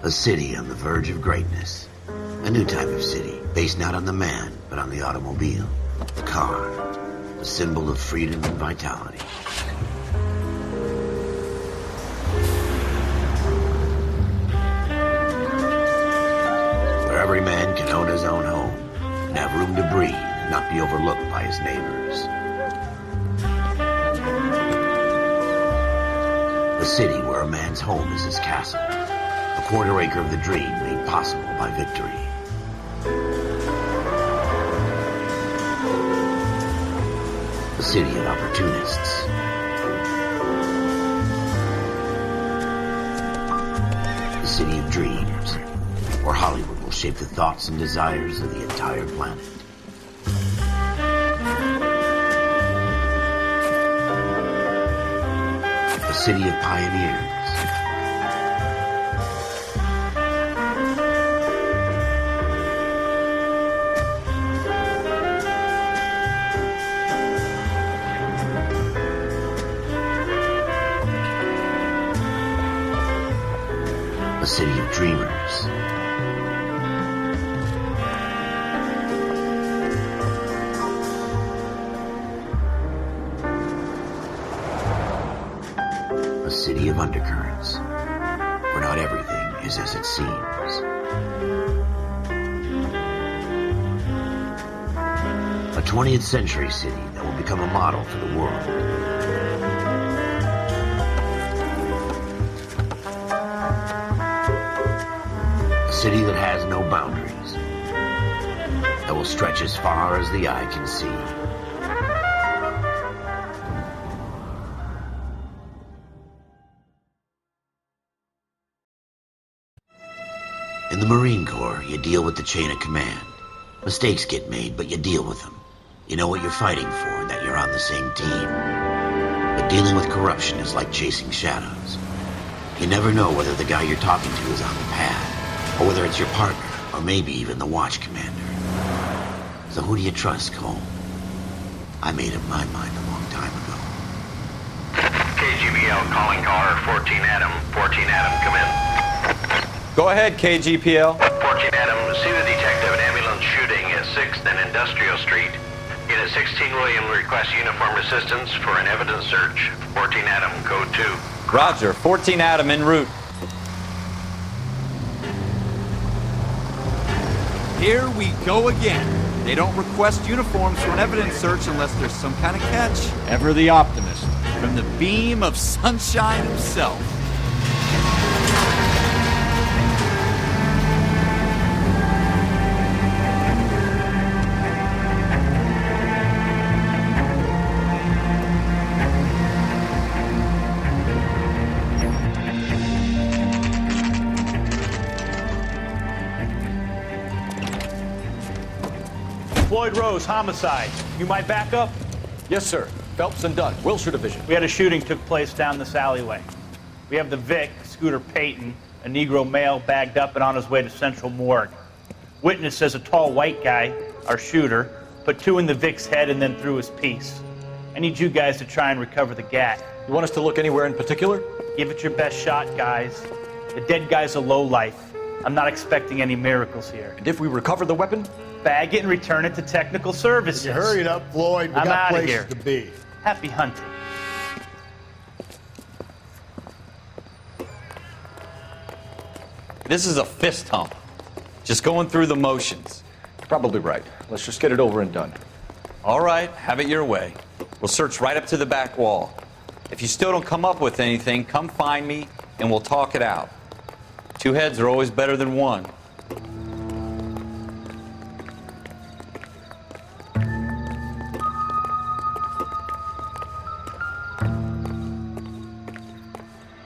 A city on the verge of greatness. A new type of city, based not on the man, but on the automobile. The car. A symbol of freedom and vitality. Where every man can own his own home, and have room to breathe, and not be overlooked by his neighbors. A city where a man's home is his castle. A quarter acre of the dream made possible by victory. A city of opportunists. A city of dreams, where Hollywood will shape the thoughts and desires of the entire planet. A city of pioneers. A city of dreamers. A city of undercurrents, where not everything is as it seems. A 20th century city that will become a model for the world. A city that has no boundaries, that will stretch as far as the eye can see. In the Marine Corps, you deal with the chain of command. Mistakes get made, but you deal with them. You know what you're fighting for, and that you're on the same team. But dealing with corruption is like chasing shadows. You never know whether the guy you're talking to is on the pad, or whether it's your partner, or maybe even the watch commander. So who do you trust, Cole? I made up my mind a long time ago. KGBL calling caller 14 Adam. 14 Adam, come in. Go ahead, KGPL. 14 Adam, see the detective an ambulance shooting at 6th and Industrial Street. Unit 16 William requests uniformed assistance for an evidence search. 14 Adam, code 2. Roger, 14 Adam en route. Here we go again. They don't request uniforms for an evidence search unless there's some kind of catch. Ever the optimist. From the beam of sunshine himself. Floyd Rose, homicide. You might back up? Yes, sir. Phelps and Dunn, Wilshire Division. We had a shooting took place down this alleyway. We have the Vic, Scooter Payton, a Negro male bagged up and on his way to Central Morgue. Witness says a tall white guy, our shooter, put 2 in the Vic's head and then threw his piece. I need you guys to try and recover the gat. You want us to look anywhere in particular? Give it your best shot, guys. The dead guy's a lowlife. I'm not expecting any miracles here. And if we recover the weapon? Bag it and return it to technical services. You hurried up, Floyd. We I'm got outta places here. to be. Happy hunting. This is a fist hump. Just going through the motions. Probably right. Let's just get it over and done. All right, have it your way. We'll search right up to the back wall. If you still don't come up with anything, come find me and we'll talk it out. 2 heads are always better than 1.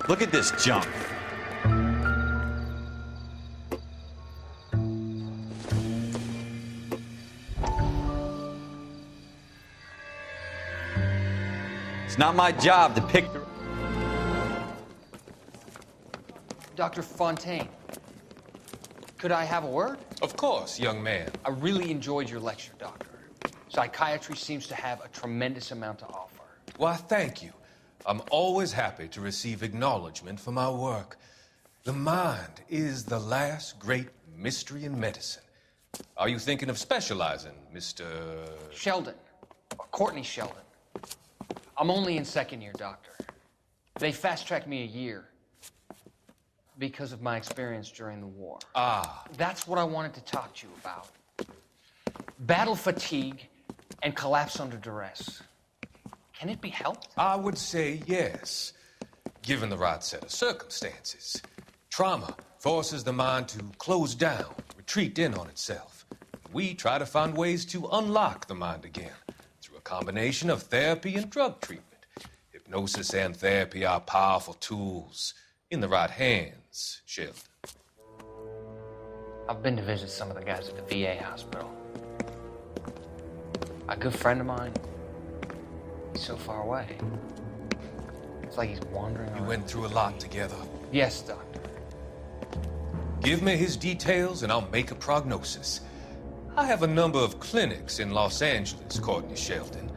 Look at this junk. It's not my job to pick the... Dr. Fontaine, could I have a word? Of course, young man. I really enjoyed your lecture, Doctor. Psychiatry seems to have a tremendous amount to offer. Why, thank you. I'm always happy to receive acknowledgement for my work. The mind is the last great mystery in medicine. Are you thinking of specializing, Mr. Sheldon, or Courtney Sheldon. I'm only in second year, Doctor. They fast-tracked me a year because of my experience during the war. Ah. That's what I wanted to talk to you about. Battle fatigue and collapse under duress. Can it be helped? I would say yes, given the right set of circumstances. Trauma forces the mind to close down, retreat in on itself. We try to find ways to unlock the mind again through a combination of therapy and drug treatment. Hypnosis and therapy are powerful tools in the right hands, Sheldon. I've been to visit some of the guys at the VA hospital. A good friend of mine, he's so far away. It's like he's wandering We around. went through a lot together. Yes, Doctor. Give me his details and I'll make a prognosis. I have a number of clinics in Los Angeles, Courtney Sheldon,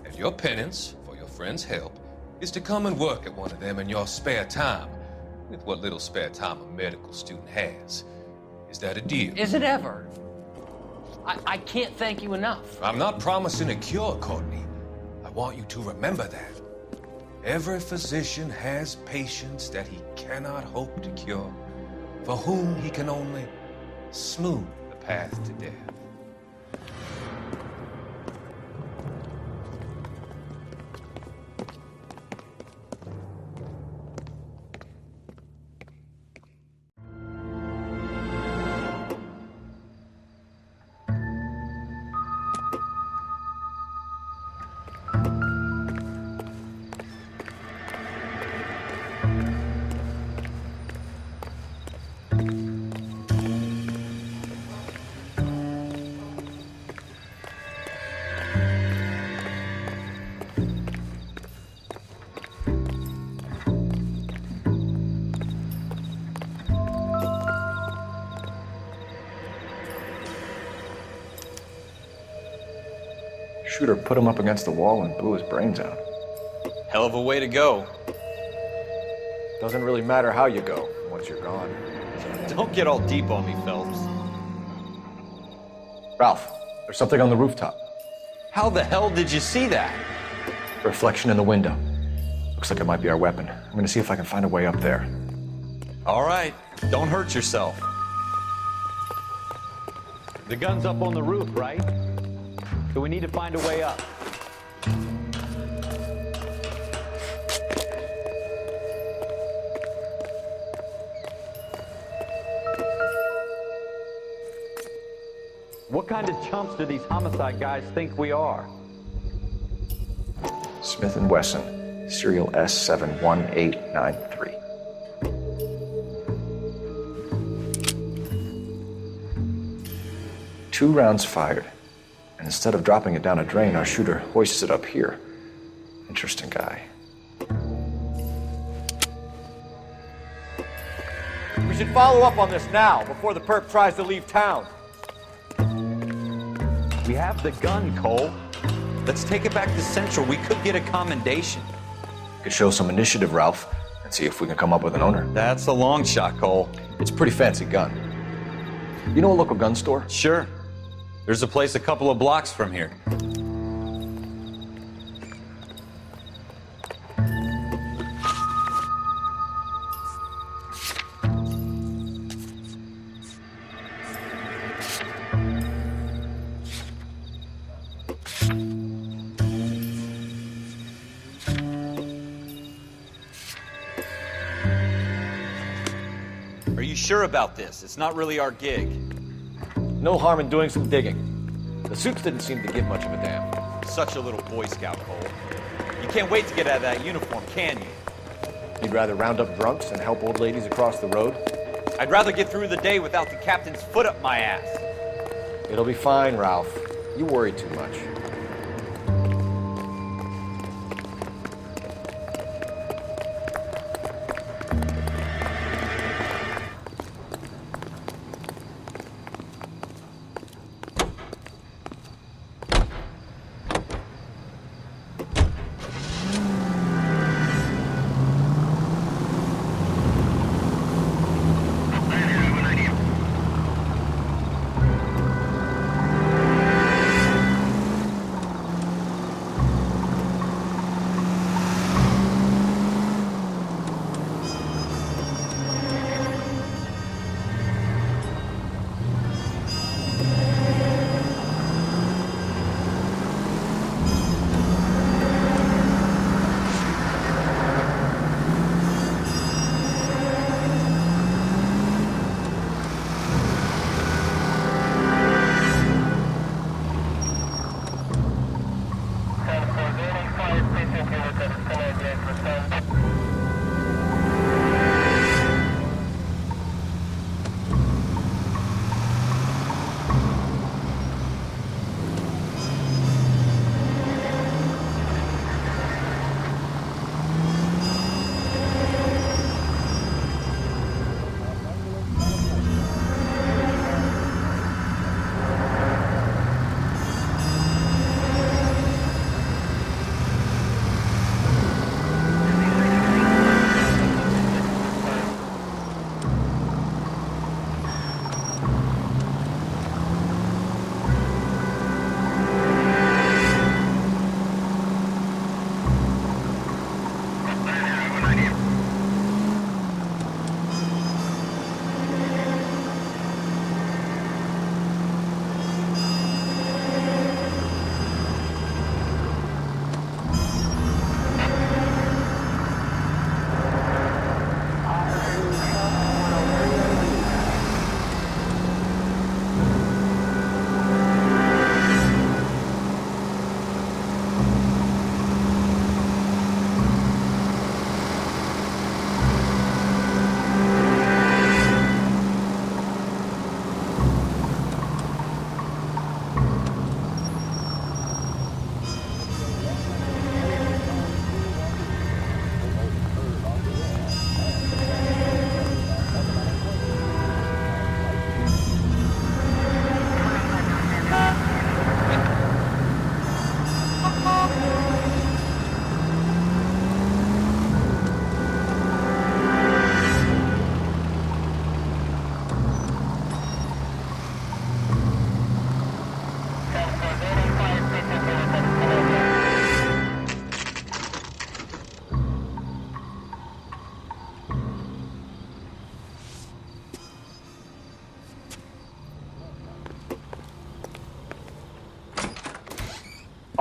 and your penance, for your friend's help, is to come and work at one of them in your spare time, with what little spare time a medical student has. Is that a deal? Is it ever? I can't thank you enough. I'm not promising a cure, Courtney. I want you to remember that. Every physician has patients that he cannot hope to cure, for whom he can only smooth the path to death. Shooter put him up against the wall and blew his brains out. Hell of a way to go. Doesn't really matter how you go once you're gone. Don't get all deep on me, Phelps. Ralph, there's something on the rooftop. How the hell did you see that? Reflection in the window. Looks like it might be our weapon. I'm gonna see if I can find a way up there. All right, don't hurt yourself. The gun's up on the roof, right? So we need to find a way up. What kind of chumps do these homicide guys think we are? Smith & Wesson, serial S71893. Two rounds fired. And instead of dropping it down a drain, our shooter hoists it up here. Interesting guy. We should follow up on this now, before the perp tries to leave town. We have the gun, Cole. Let's take it back to Central. We could get a commendation. Could show some initiative, Ralph, and see if we can come up with an owner. That's a long shot, Cole. It's a pretty fancy gun. You know a local gun store? Sure. There's a place a couple of blocks from here. Are you sure about this? It's not really our gig. No harm in doing some digging. The suits didn't seem to give much of a damn. Such a little Boy Scout, Cole. You can't wait to get out of that uniform, can you? You'd rather round up drunks and help old ladies across the road? I'd rather get through the day without the captain's foot up my ass. It'll be fine, Ralph. You worry too much.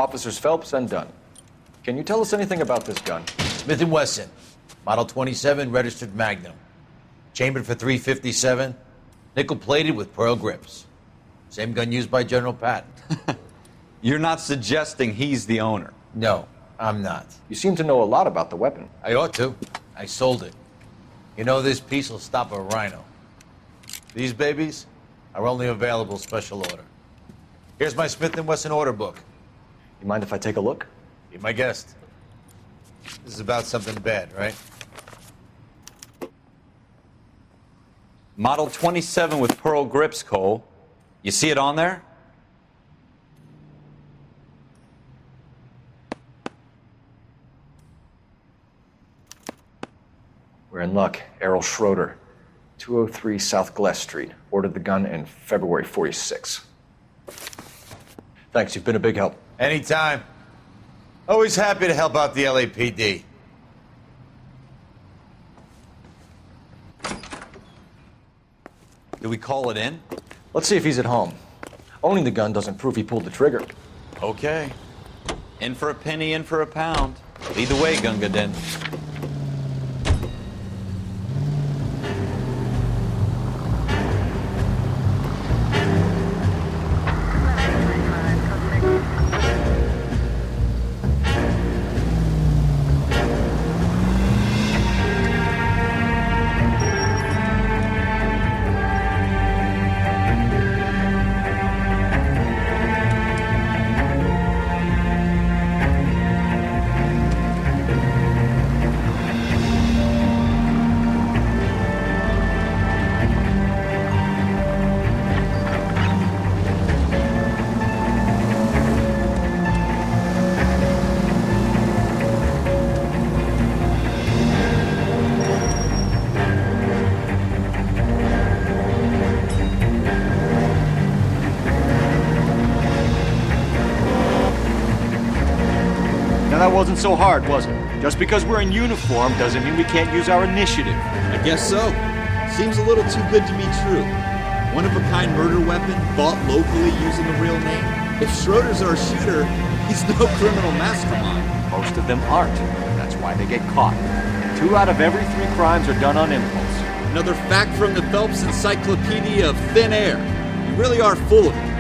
Officers Phelps and Dunn. Can you tell us anything about this gun? Smith & Wesson, Model 27, registered Magnum. Chambered for .357, nickel-plated with pearl grips. Same gun used by General Patton. You're not suggesting he's the owner? No, I'm not. You seem to know a lot about the weapon. I ought to. I sold it. You know, this piece will stop a rhino. These babies are only available special order. Here's my Smith & Wesson order book. You mind if I take a look? Be my guest. This is about something bad, right? Model 27 with pearl grips, Cole. You see it on there? We're in luck. Errol Schroeder, 203 South Glass Street. Ordered the gun in February '46. Thanks, you've been a big help. Anytime. Always happy to help out the LAPD. Do we call it in? Let's see if he's at home. Owning the gun doesn't prove he pulled the trigger. Okay. In for a penny, in for a pound. Lead the way, Gunga Din. That wasn't so hard, was it? Just because we're in uniform doesn't mean we can't use our initiative. I guess so. Seems a little too good to be true. One-of-a-kind murder weapon bought locally using a real name. If Schroeder's our shooter, he's no criminal mastermind. Most of them aren't. That's why they get caught. 2 out of every 3 crimes are done on impulse. Another fact from the Phelps Encyclopedia of Thin Air. You really are full of it.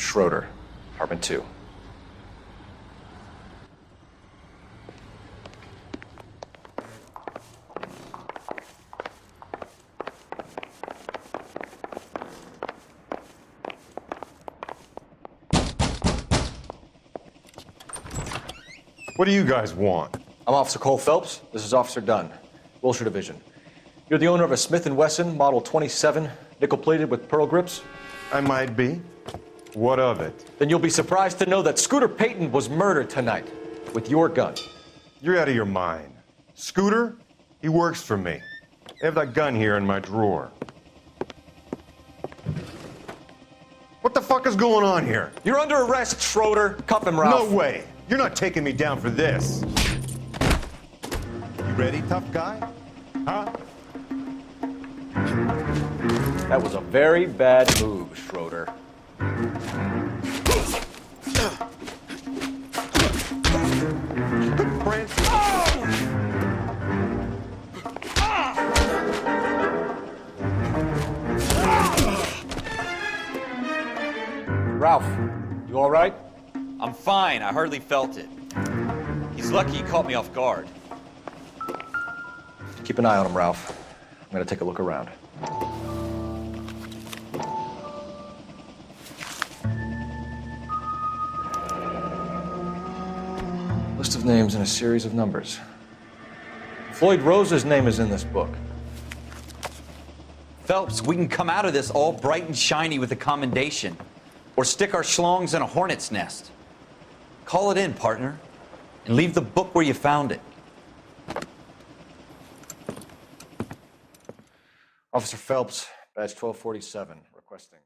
Schroeder, apartment 2. What do you guys want? I'm Officer Cole Phelps. This is Officer Dunn, Wilshire Division. You're the owner of a Smith & Wesson Model 27, nickel-plated with pearl grips? I might be. What of it? Then you'll be surprised to know that Scooter Payton was murdered tonight with your gun. You're out of your mind. Scooter? He works for me. I have that gun here in my drawer. What the fuck is going on here? You're under arrest, Schroeder. Cuff him, Ralph. No way. You're not taking me down for this. You ready, tough guy? Huh? That was a very bad move, Schroeder. Ralph, you all right? I'm fine. I hardly felt it. He's lucky he caught me off guard. Keep an eye on him, Ralph. I'm gonna take a look around. List of names and a series of numbers. Floyd Rose's name is in this book. Phelps, we can come out of this all bright and shiny with a commendation. Or stick our schlongs in a hornet's nest. Call it in, partner. And leave the book where you found it. Officer Phelps, badge 1247, requesting.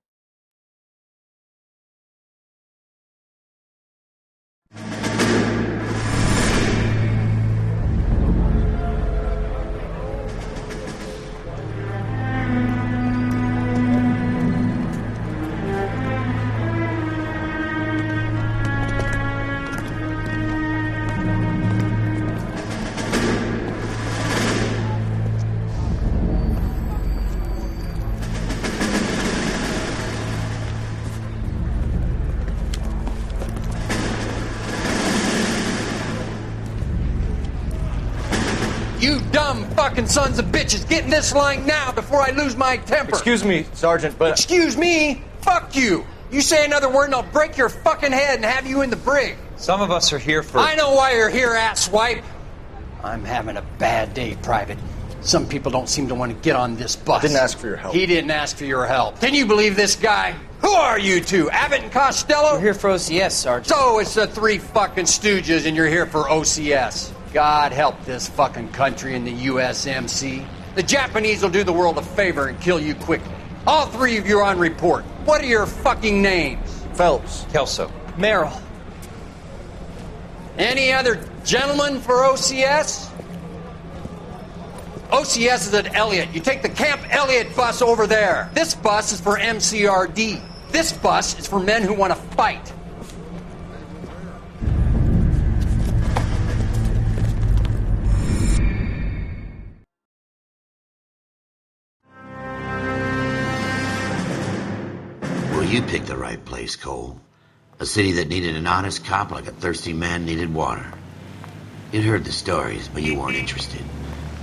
You dumb fucking sons of bitches, get in this line now before I lose my temper. Excuse me, Sergeant, but... Excuse me? Fuck you. You say another word and I'll break your fucking head and have you in the brig. Some of us are here for... I know why you're here, asswipe. I'm having a bad day, Private. Some people don't seem to want to get on this bus. I didn't ask for your help. He didn't ask for your help. Can you believe this guy? Who are you two? Abbott and Costello? We're here for OCS, Sergeant. So it's the three fucking stooges and you're here for OCS. God help this fucking country and the USMC. The Japanese will do the world a favor and kill you quickly. All three of you are on report. What are your fucking names? Phelps. Kelso. Merrill. Any other gentlemen for OCS? OCS is at Elliott. You take the Camp Elliott bus over there. This bus is for MCRD. This bus is for men who want to fight. Well, you picked the right place, Cole. A city that needed an honest cop like a thirsty man needed water. You'd heard the stories, but you weren't interested.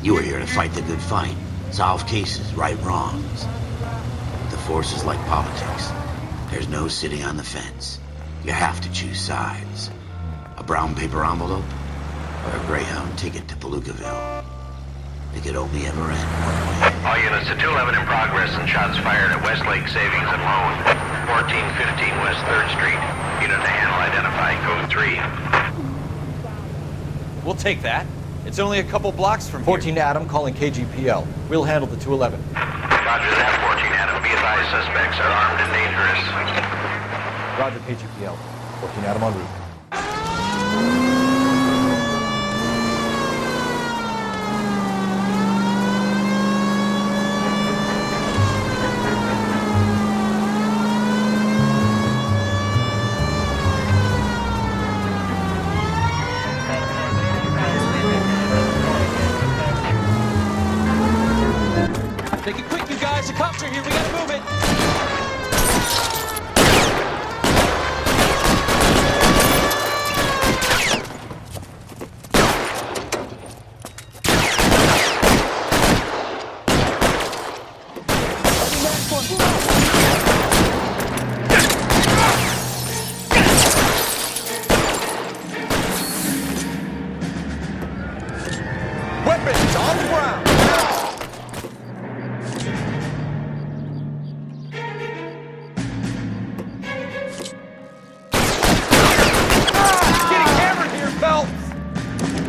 You were here to fight the good fight, solve cases, right wrongs. The force is like politics. There's no sitting on the fence. You have to choose sides. A brown paper envelope or a Greyhound ticket to Palookaville. It could only ever end one way. All units to 211 in progress and shots fired at Westlake Savings and Loan, 1415 West 3rd Street. Unit to handle identify, code 3. We'll take that. It's only a couple blocks from 14 Adam calling KGPL. We'll handle the 211. Roger that, 14 Adam. Be advised, suspects are armed and dangerous. Roger, KGPL. 14 Adam en route. Make it quick, you guys. The cops are here. We gotta move it.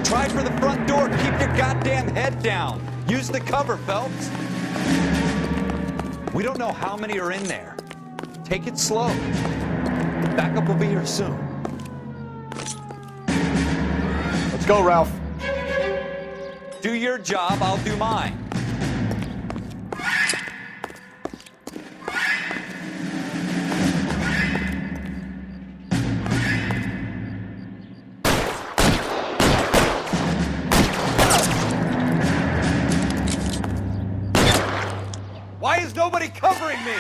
Try for the front door. Keep your goddamn head down. Use the cover, Phelps. We don't know how many are in there. Take it slow. Backup will be here soon. Let's go, Ralph. Do your job, I'll do mine. Why is nobody covering me?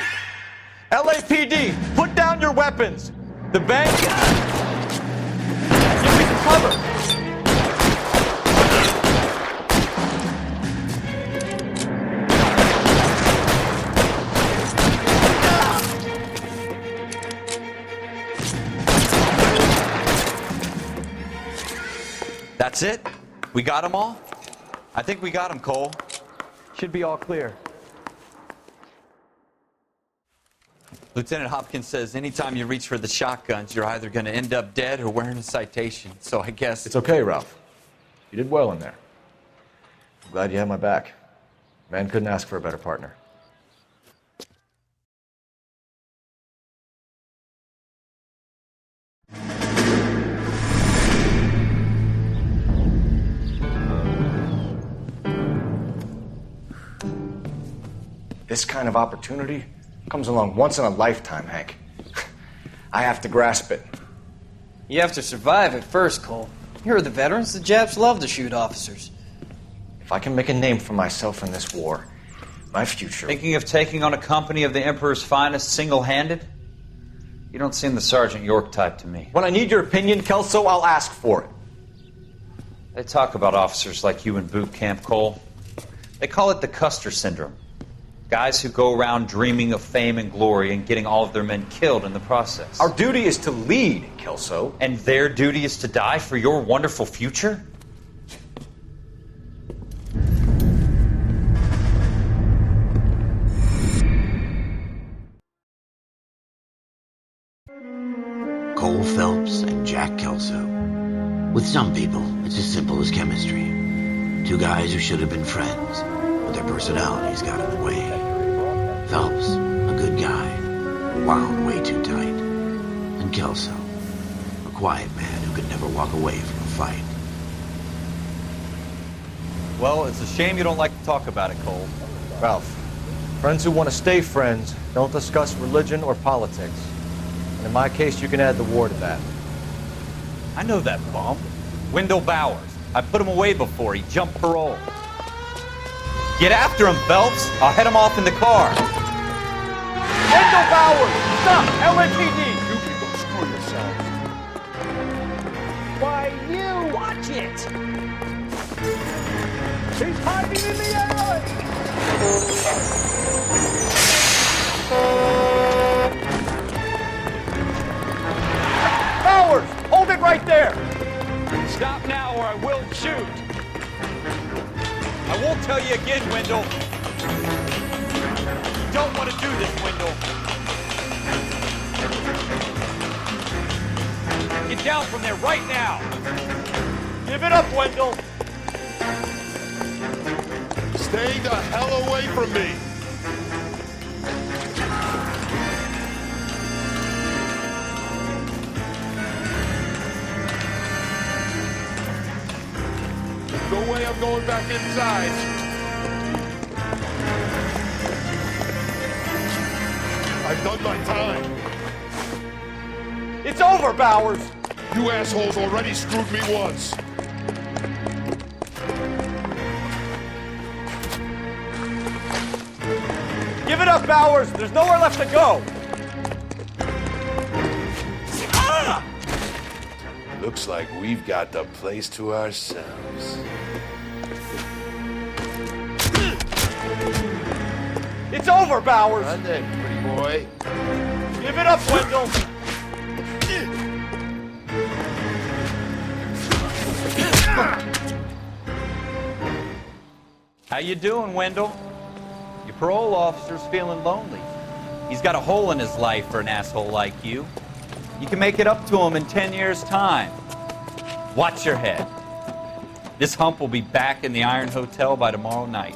LAPD, put down your weapons. The bank. Give me some cover. That's it? We got them all? I think we got them, Cole. Should be all clear. Lieutenant Hopkins says anytime you reach for the shotguns, you're either going to end up dead or wearing a citation. So I guess... It's okay, Ralph. You did well in there. I'm glad you had my back. Man couldn't ask for a better partner. This kind of opportunity comes along once in a lifetime, Hank. I have to grasp it. You have to survive it first, Cole. Here are the veterans. The Japs love to shoot officers. If I can make a name for myself in this war, my future... Thinking of taking on a company of the Emperor's finest single-handed? You don't seem the Sergeant York type to me. When I need your opinion, Kelso, I'll ask for it. They talk about officers like you in boot camp, Cole. They call it the Custer Syndrome. Guys who go around dreaming of fame and glory and getting all of their men killed in the process. Our duty is to lead, Kelso. And their duty is to die for your wonderful future? Cole Phelps and Jack Kelso. With some people, it's as simple as chemistry. Two guys who should have been friends, but their personalities got in the way. Phelps, a good guy, wound way too tight. And Kelso, a quiet man who could never walk away from a fight. Well, it's a shame you don't like to talk about it, Cole. Ralph, friends who want to stay friends don't discuss religion or politics. And in my case, you can add the war to that. I know that bum. Wendell Bowers. I put him away before. He jumped parole. Get after him, Phelps. I'll head him off in the car. Wendell Bowers! Stop! LAPD! You can go screw yourselves. Why, you! Watch it! He's hiding in the alley! Bowers! Hold it right there! Stop now or I will shoot! I won't tell you again, Wendell. You don't want to do this, Wendell. Get down from there right now. Give it up, Wendell. Stay the hell away from me. No way I'm going back inside. I've done my time. It's over, Bowers. You assholes already screwed me once. Give it up, Bowers. There's nowhere left to go. Looks like we've got the place to ourselves. It's over, Bowers. Run then, pretty boy. Give it up, Wendell. How you doing, Wendell? Your parole officer's feeling lonely. He's got a hole in his life for an asshole like you. You can make it up to him in 10 years' time. Watch your head. This hump will be back in the Iron Hotel by tomorrow night.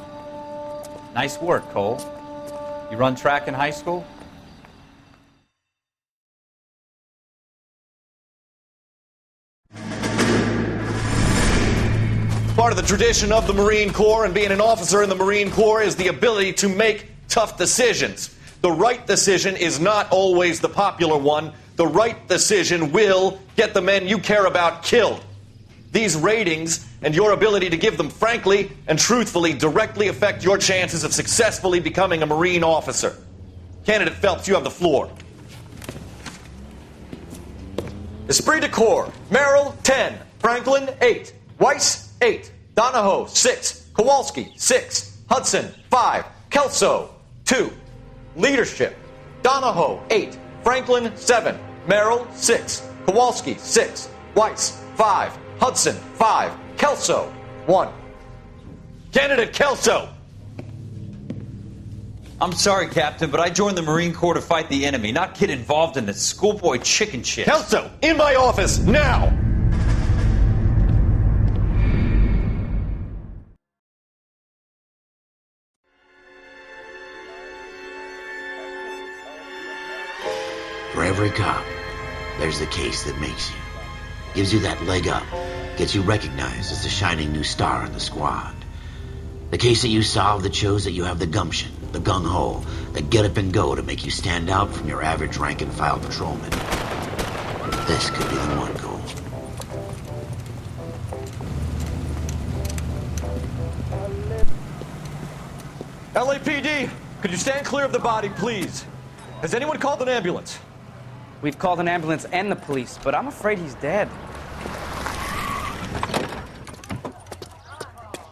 Nice work, Cole. You run track in high school? Part of the tradition of the Marine Corps and being an officer in the Marine Corps is the ability to make tough decisions. The right decision is not always the popular one. The right decision will get the men you care about killed. These ratings and your ability to give them frankly and truthfully directly affect your chances of successfully becoming a Marine officer. Candidate Phelps, you have the floor. Esprit de Corps, Merrill, 10. Franklin, 8. Weiss, 8. Donahoe, 6. Kowalski, 6. Hudson, 5. Kelso, 2. Leadership, Donahoe, 8. Franklin, 7. Merrill, 6. Kowalski, 6. Weiss, 5. Hudson, 5. Kelso, 1. Candidate Kelso! I'm sorry, Captain, but I joined the Marine Corps to fight the enemy, not get involved in this schoolboy chicken shit. Kelso, in my office, now! For every cop, there's the case that makes you. Gives you that leg up. Gets you recognized as the shining new star in the squad. The case that you solve that shows that you have the gumption, the gung-ho, the get up and go to make you stand out from your average rank-and-file patrolman. This could be the one, Cole. LAPD, could you stand clear of the body, please? Has anyone called an ambulance? We've called an ambulance and the police, but I'm afraid he's dead.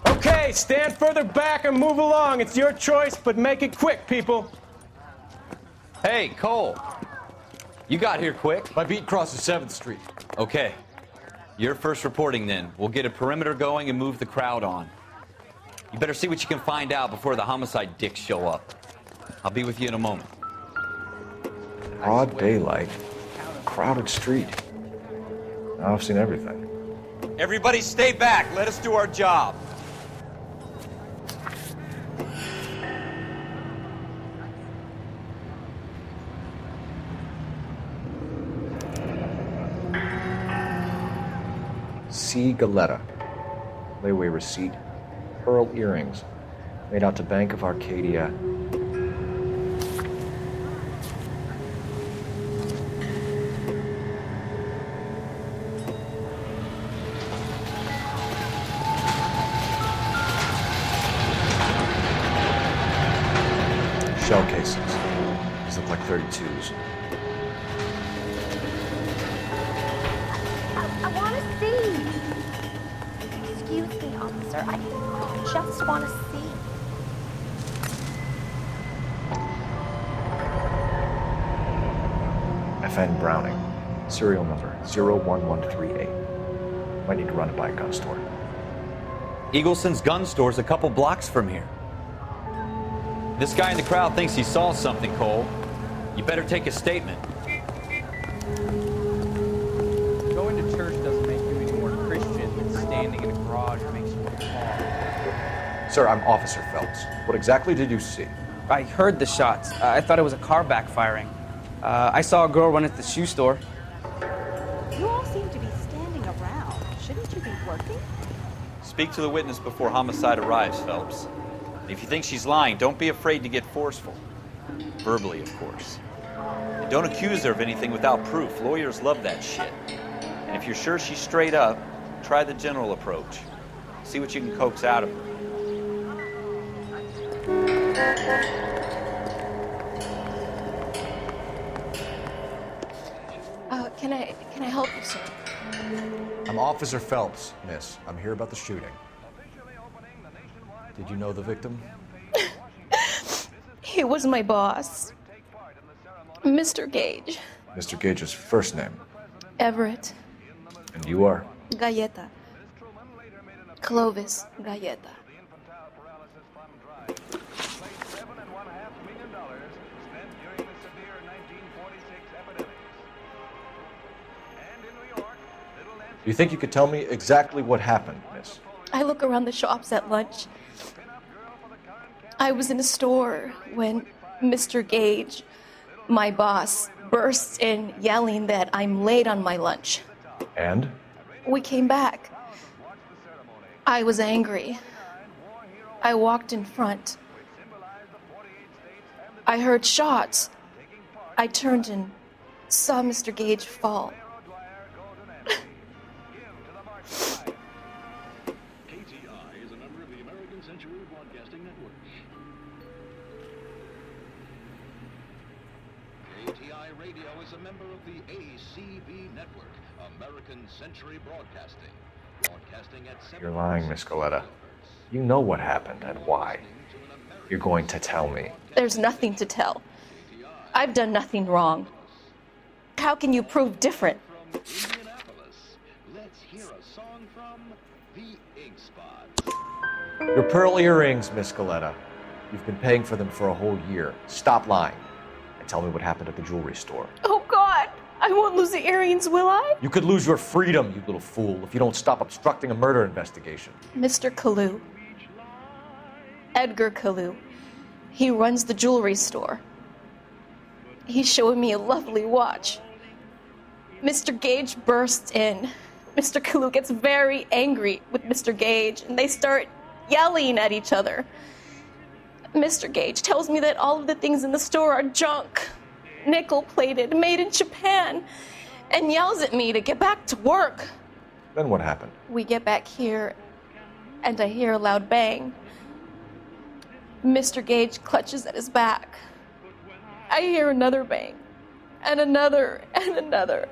Okay, stand further back and move along. It's your choice, but make it quick, people. Hey, Cole. You got here quick. My beat crosses 7th Street. Okay. You're first reporting then. We'll get a perimeter going and move the crowd on. You better see what you can find out before the homicide dicks show up. I'll be with you in a moment. Broad daylight, crowded street. Now I've seen everything. Everybody stay back. Let us do our job. C. Galetta. Layaway receipt. Pearl earrings. Made out to Bank of Arcadia. Shell cases. These look like 32s. I want to see. Excuse me, officer. I just want to see. FN Browning. Serial number 01138. Might need to run it by a gun store. Eagleson's gun store's a couple blocks from here. This guy in the crowd thinks he saw something, Cole. You better take a statement. Going to church doesn't make you any more Christian than standing in a garage makes you more Paul. Sir, I'm Officer Phelps. What exactly did you see? I heard the shots. I thought it was a car backfiring. I saw a girl run at the shoe store. You all seem to be standing around. Shouldn't you be working? Speak to the witness before homicide arrives, Phelps. If you think she's lying, don't be afraid to get forceful. Verbally, of course. And don't accuse her of anything without proof. Lawyers love that shit. And if you're sure she's straight up, try the general approach. See what you can coax out of her. Can I help you, sir? I'm Officer Phelps, miss. I'm here about the shooting. Did you know the victim? He was my boss. Mr. Gage. Mr. Gage's first name. Everett. And you are? Galleta. Clovis Galleta. Do you think you could tell me exactly what happened, miss? I look around the shops at lunch. I was in a store when Mr. Gage, my boss, bursts in yelling that I'm late on my lunch. And? We came back. I was angry. I walked in front. I heard shots. I turned and saw Mr. Gage fall. You're lying, Miss Coletta. You know what happened and why. You're going to tell me. There's nothing to tell. I've done nothing wrong. How can you prove different? Your pearl earrings, Miss Coletta. You've been paying for them for a whole year. Stop lying and tell me what happened at the jewelry store. Oh, God! I won't lose the earrings, will I? You could lose your freedom, you little fool, if you don't stop obstructing a murder investigation. Mr. Kalu. Edgar Kalu. He runs the jewelry store. He's showing me a lovely watch. Mr. Gage bursts in. Mr. Kalu gets very angry with Mr. Gage, and they start yelling at each other. Mr. Gage tells me that all of the things in the store are junk, nickel-plated, made in Japan, and yells at me to get back to work. Then what happened? We get back here, and I hear a loud bang. Mr. Gage clutches at his back. I hear another bang, and another, and another.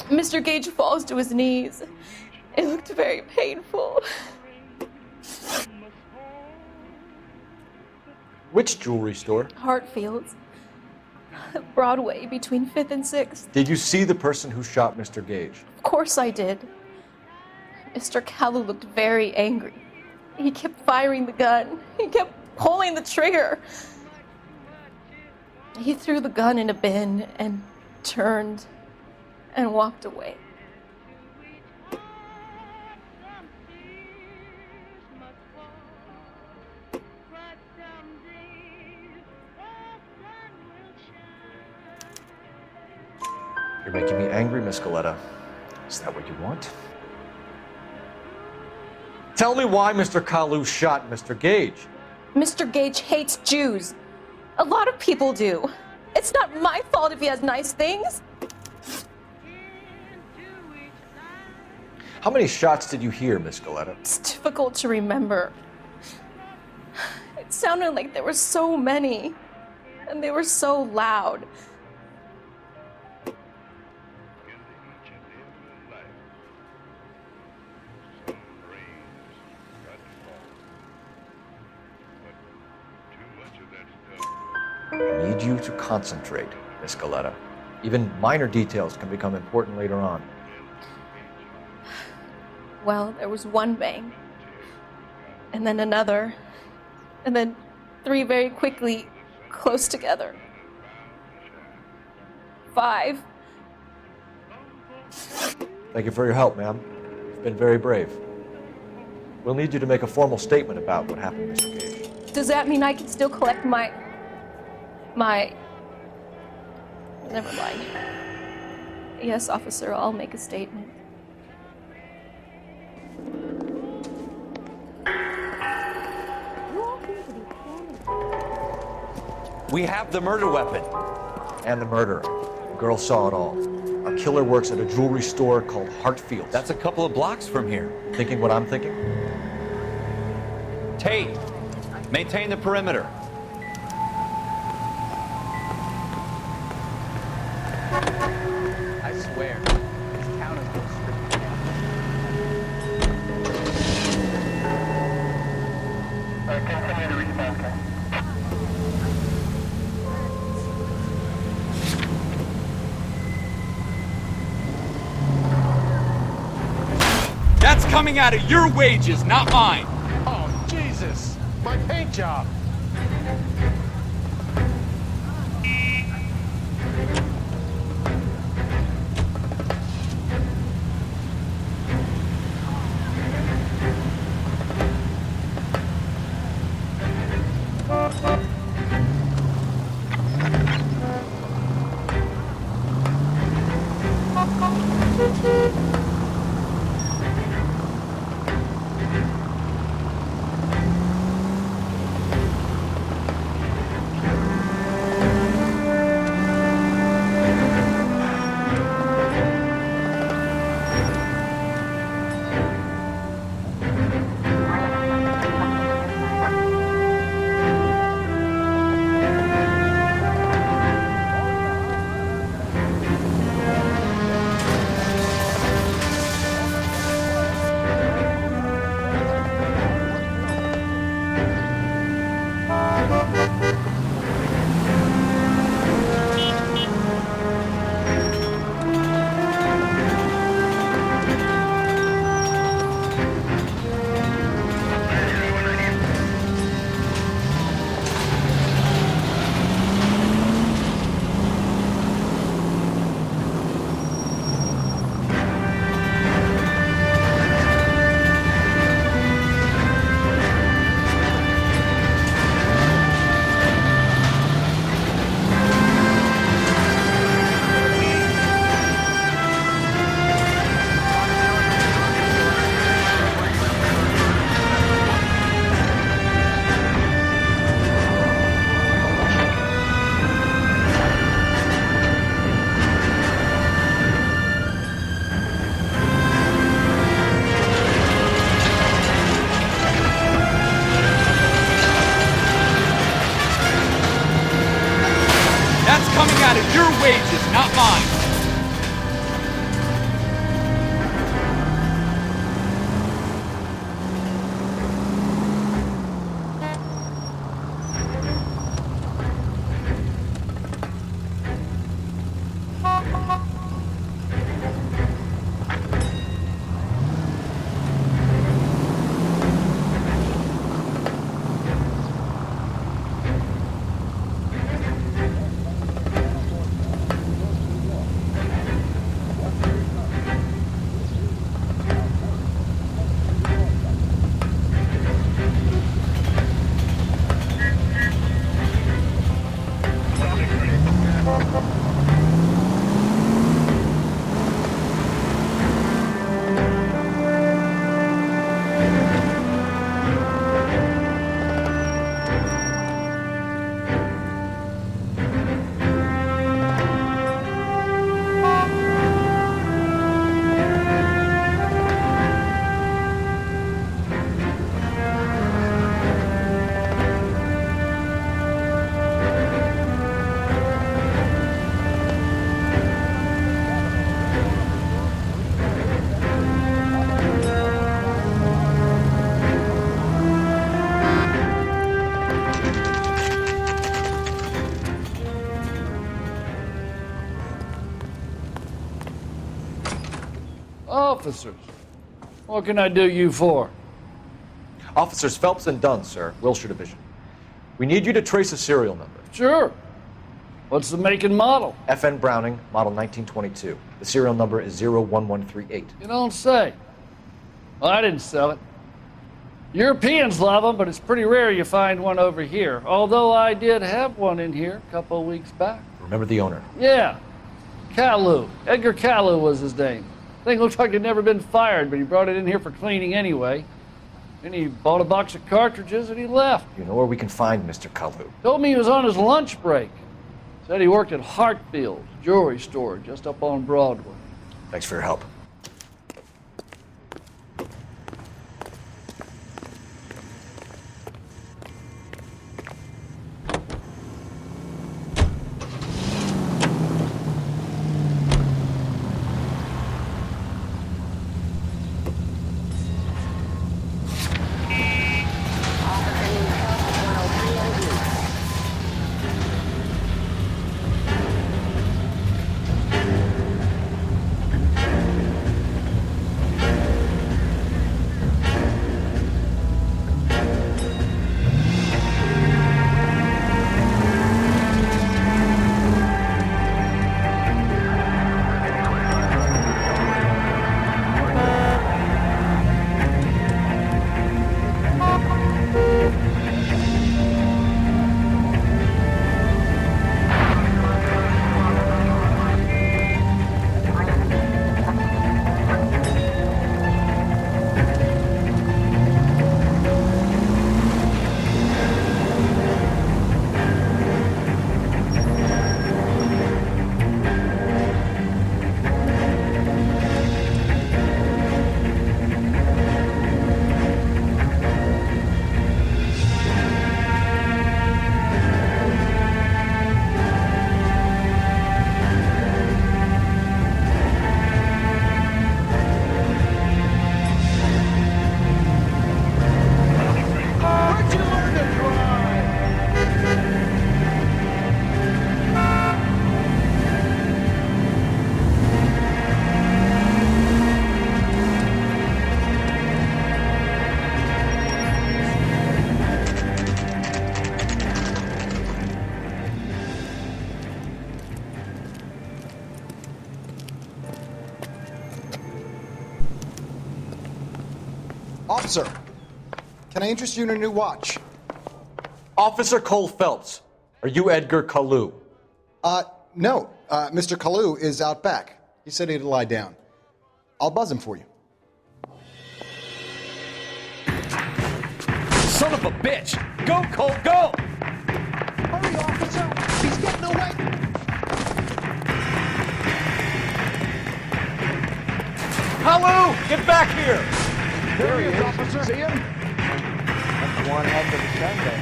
Mr. Gage falls to his knees. It looked very painful. Which jewelry store? Hartfield's. Broadway, between 5th and 6th. Did you see the person who shot Mr. Gage? Of course I did. Mr. Kalu looked very angry. He kept firing the gun. He kept pulling the trigger. He threw the gun in a bin and turned and walked away. You're making me angry, Miss Coletta. Is that what you want? Tell me why Mr. Kalu shot Mr. Gage. Mr. Gage hates Jews. A lot of people do. It's not my fault if he has nice things. How many shots did you hear, Miss Coletta? It's difficult to remember. It sounded like there were so many, and they were so loud. I need you to concentrate, Miss Coletta. Even minor details can become important later on. Well, there was one bang, and then another, and then 3 very quickly, close together. 5. Thank you for your help, ma'am. You've been very brave. We'll need you to make a formal statement about what happened, Mr. Gage. Does that mean I can still collect my... Never mind. Yes, officer, I'll make a statement. We have the murder weapon. And the murderer. The girl saw it all. Our killer works at a jewelry store called Hartfield's. That's a couple of blocks from here. Thinking what I'm thinking? Tate, maintain the perimeter. I swear, this town has been stripped down. Continue to respond. That's coming out of your wages, not mine. Oh, Jesus. My paint job. not mine. Officers, what can I do you for? Officers Phelps and Dunn, sir, Wilshire Division. We need you to trace a serial number. Sure. What's the make and model? FN Browning, model 1922. The serial number is 01138. You don't say. Well, I didn't sell it. Europeans love them, but it's pretty rare you find one over here. Although I did have one in here a couple of weeks back. Remember the owner? Yeah. Kalu. Edgar Kalu was his name. Thing looks like it'd never been fired, but he brought it in here for cleaning anyway. Then he bought a box of cartridges and he left. You know where we can find Mr. Kalu? Told me he was on his lunch break. Said he worked at Hartfield's jewelry store just up on Broadway. Thanks for your help. Officer, can I interest you in a new watch? Officer Cole Phelps, are you Edgar Kalu? No. Mr. Kalu is out back. He said he'd lie down. I'll buzz him for you. Son of a bitch! Go, Cole, go! Hurry, officer! He's getting away! Kalu, get back here! There he is, officer. See him? That's one heck of a Sunday.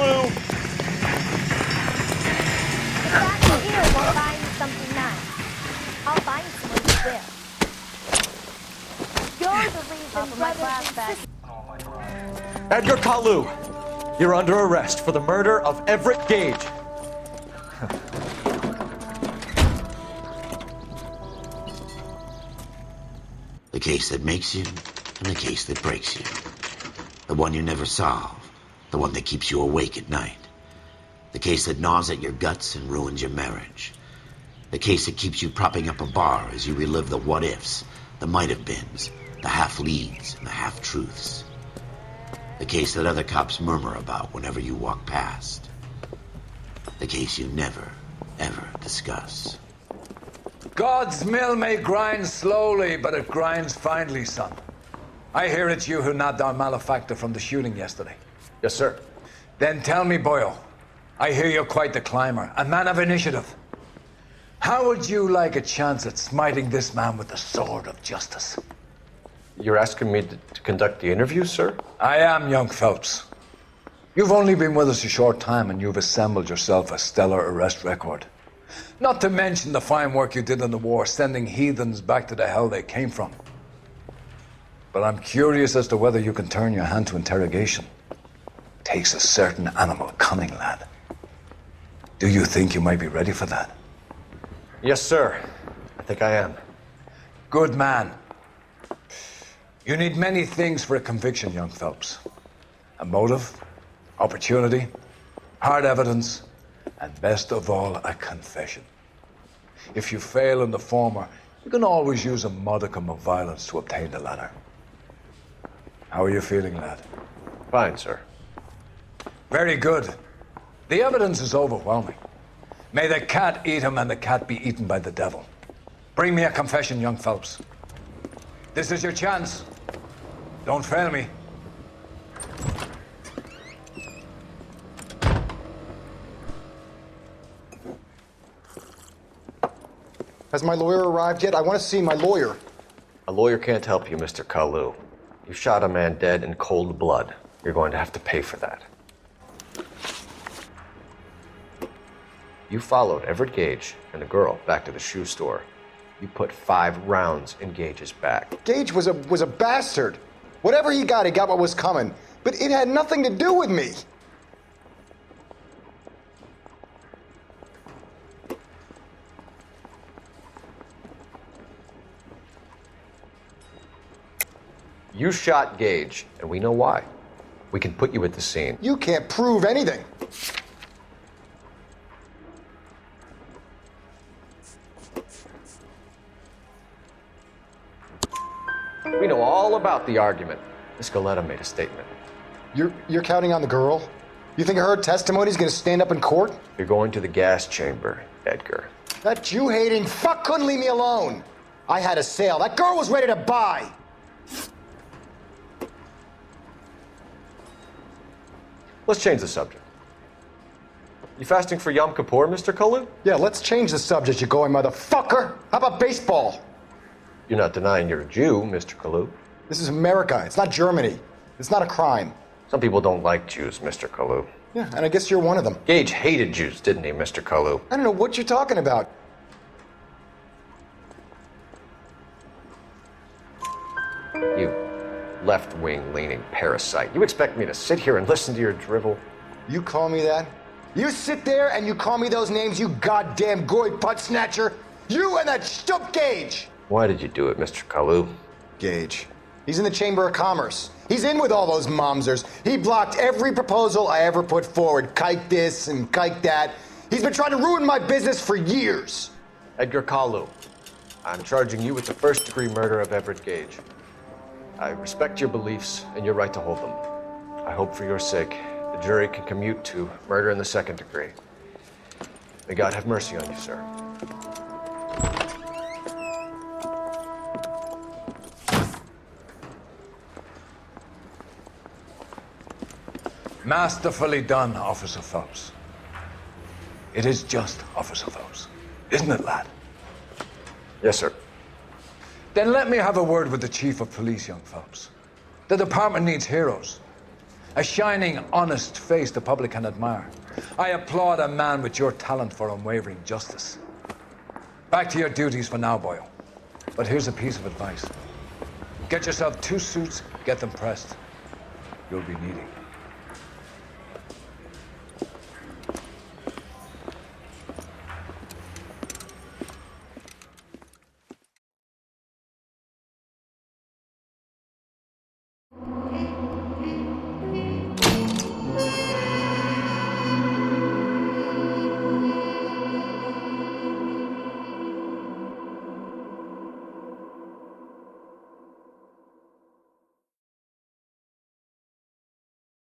Kalu! That here will buy you something nice. I'll buy you someone who will. You're the reason brothers insist. Edgar Kalu, you're under arrest for the murder of Everett Gage. The case that makes you and the case that breaks you. The one you never solve. The one that keeps you awake at night. The case that gnaws at your guts and ruins your marriage. The case that keeps you propping up a bar as you relive the what-ifs, the might-have-beens, the half-leads, and the half-truths. The case that other cops murmur about whenever you walk past. The case you never, ever discuss. God's mill may grind slowly, but it grinds finely, son. I hear it's you who nabbed our malefactor from the shooting yesterday. Yes, sir. Then tell me, Boyle, I hear you're quite the climber, a man of initiative. How would you like a chance at smiting this man with the sword of justice? You're asking me to conduct the interview, sir? I am, young Phelps. You've only been with us a short time and you've assembled yourself a stellar arrest record. Not to mention the fine work you did in the war, sending heathens back to the hell they came from. But I'm curious as to whether you can turn your hand to interrogation. Takes a certain animal cunning, lad. Do you think you might be ready for that? Yes, sir. I think I am. Good man. You need many things for a conviction, young Phelps. A motive, opportunity, hard evidence, and best of all, a confession. If you fail in the former, you can always use a modicum of violence to obtain the latter. How are you feeling, lad? Fine, sir. Very good. The evidence is overwhelming. May the cat eat him and the cat be eaten by the devil. Bring me a confession, young Phelps. This is your chance. Don't fail me. Has my lawyer arrived yet? I want to see my lawyer. A lawyer can't help you, Mr. Kalu. You shot a man dead in cold blood. You're going to have to pay for that. You followed Everett Gage and the girl back to the shoe store. You put 5 rounds in Gage's back. Gage was a bastard. Whatever he got what was coming. But it had nothing to do with me. You shot Gage, and we know why. We can put you at the scene. You can't prove anything. We know all about the argument. Miss Goleta made a statement. You're counting on the girl? You think her testimony's gonna stand up in court? You're going to the gas chamber, Edgar. That Jew-hating fuck couldn't leave me alone. I had a sale. That girl was ready to buy. Let's change the subject. You fasting for Yom Kippur, Mr. Kalu? Yeah, let's change the subject, you going motherfucker. How about baseball? You're not denying you're a Jew, Mr. Kalu. This is America. It's not Germany. It's not a crime. Some people don't like Jews, Mr. Kalu. Yeah, and I guess you're one of them. Gage hated Jews, didn't he, Mr. Kalu? I don't know what you're talking about. You left-wing leaning parasite. You expect me to sit here and listen to your drivel? You call me that? You sit there and you call me those names, you goddamn goy butt snatcher? You and that stup Gage! Why did you do it, Mr. Kalu? Gage. He's in the Chamber of Commerce. He's in with all those momsers. He blocked every proposal I ever put forward. Kike this and kike that. He's been trying to ruin my business for years. Edgar Kalu, I'm charging you with the first-degree murder of Everett Gage. I respect your beliefs and your right to hold them. I hope for your sake the jury can commute to murder in the second degree. May God have mercy on you, sir. Masterfully done, Officer Phelps. It is just Officer Phelps, isn't it, lad? Yes, sir. Then let me have a word with the Chief of Police, young Phelps. The department needs heroes. A shining, honest face the public can admire. I applaud a man with your talent for unwavering justice. Back to your duties for now, Boyle. But here's a piece of advice. Get yourself 2 suits, get them pressed. You'll be needing.